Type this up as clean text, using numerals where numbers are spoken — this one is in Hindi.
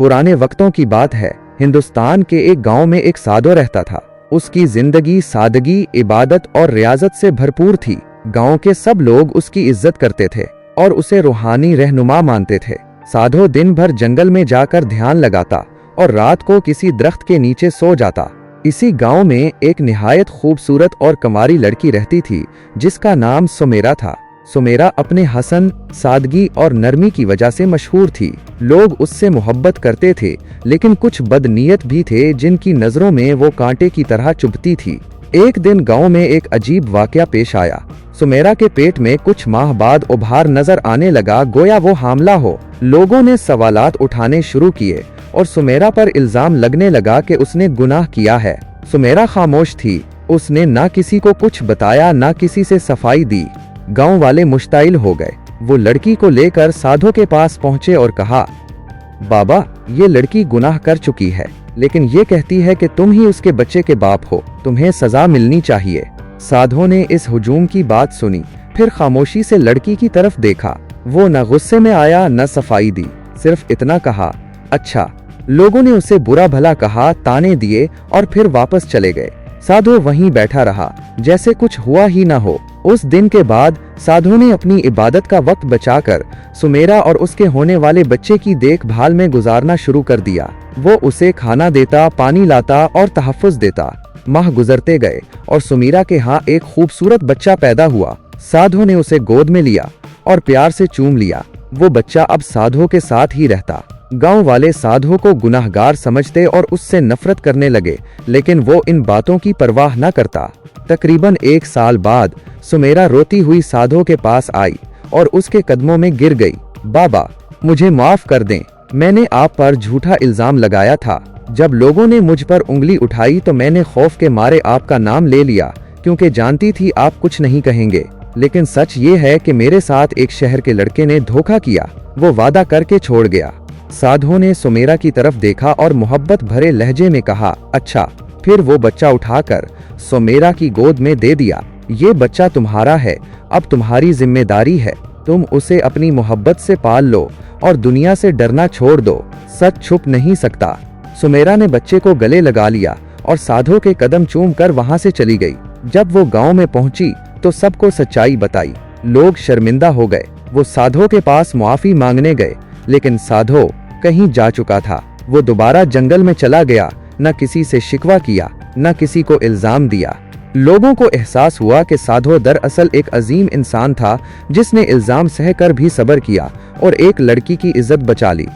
पुराने वक्तों की बात है। हिंदुस्तान के एक गांव में एक साधु रहता था। उसकी जिंदगी सादगी, इबादत और रियाजत से भरपूर थी। गांव के सब लोग उसकी इज्जत करते थे और उसे रूहानी रहनुमा मानते थे। साधु दिन भर जंगल में जाकर ध्यान लगाता और रात को किसी दरख्त के नीचे सो जाता। इसी गांव में एक निहायत खूबसूरत और कंवारी लड़की रहती थी जिसका नाम सुमेरा था। सुमेरा अपने हसन, सादगी और नरमी की वजह से मशहूर थी। लोग उससे मोहब्बत करते थे, लेकिन कुछ बदनीयत भी थे जिनकी नजरों में वो कांटे की तरह चुभती थी। एक दिन गांव में एक अजीब वाकया पेश आया। सुमेरा के पेट में कुछ माह बाद उभार नजर आने लगा, गोया वो हामला हो। लोगों ने सवालात उठाने शुरू किए और सुमेरा पर इल्जाम लगने लगा कि उसने गुनाह किया है। सुमेरा खामोश थी। उसने ना किसी को कुछ बताया, ना किसी से सफाई दी। गांव वाले मुश्ताइल हो गए। वो लड़की को लेकर साधु के पास पहुंचे और कहा, बाबा, ये लड़की गुनाह कर चुकी है, लेकिन ये कहती है कि तुम ही उसके बच्चे के बाप हो, तुम्हें सजा मिलनी चाहिए। साधु ने इस हुजूम की बात सुनी, फिर खामोशी से लड़की की तरफ देखा। वो न गुस्से में आया न सफाई दी, सिर्फ इतना कहा, अच्छा। लोगों ने उसे बुरा भला कहा, ताने दिए और फिर वापस चले गए। साधु वहीं बैठा रहा जैसे कुछ हुआ ही न हो। उस दिन के बाद साधु ने अपनी इबादत का वक्त बचाकर सुमेरा और उसके होने वाले बच्चे की देखभाल में गुजारना शुरू कर दिया। वो उसे खाना देता, पानी लाता और तहफ्फुज़ देता। माह गुजरते गए और सुमेरा के यहाँ एक खूबसूरत बच्चा पैदा हुआ। साधु ने उसे गोद में लिया और प्यार से चूम लिया। वो बच्चा अब साधु के साथ ही रहता। गांव वाले साधु को गुनाहगार समझते और उससे नफरत करने लगे, लेकिन वो इन बातों की परवाह न करता। तकरीबन 1 साल बाद सुमेरा रोती हुई साधु के पास आई और उसके कदमों में गिर गई। बाबा, मुझे माफ कर दें, मैंने आप पर झूठा इल्जाम लगाया था। जब लोगों ने मुझ पर उंगली उठाई तो मैंने खौफ के मारे आपका नाम ले लिया, क्योंकि जानती थी आप कुछ नहीं कहेंगे। लेकिन सच ये है कि मेरे साथ एक शहर के लड़के ने धोखा किया, वो वादा करके छोड़ गया। साधु ने सुमेरा की तरफ देखा और मोहब्बत भरे लहजे में कहा, अच्छा। फिर वो बच्चा उठाकर सुमेरा की गोद में दे दिया। ये बच्चा तुम्हारा है, अब तुम्हारी जिम्मेदारी है। तुम उसे अपनी मोहब्बत से पाल लो और दुनिया से डरना छोड़ दो। सच छुप नहीं सकता। सुमेरा ने बच्चे को गले लगा लिया और साधु के कदम चूम कर वहां से चली गई। जब वो गांव में पहुंची तो सबको सच्चाई बताई। लोग शर्मिंदा हो गए। वो साधु के पास मुआफी मांगने गए, लेकिन साधु कहीं जा चुका था। वो दोबारा जंगल में चला गया, न किसी से शिकवा किया, न किसी को इल्जाम दिया। लोगों को एहसास हुआ कि साधु दरअसल एक अजीम इंसान था जिसने इल्जाम सहकर भी सब्र किया और एक लड़की की इज्जत बचा ली।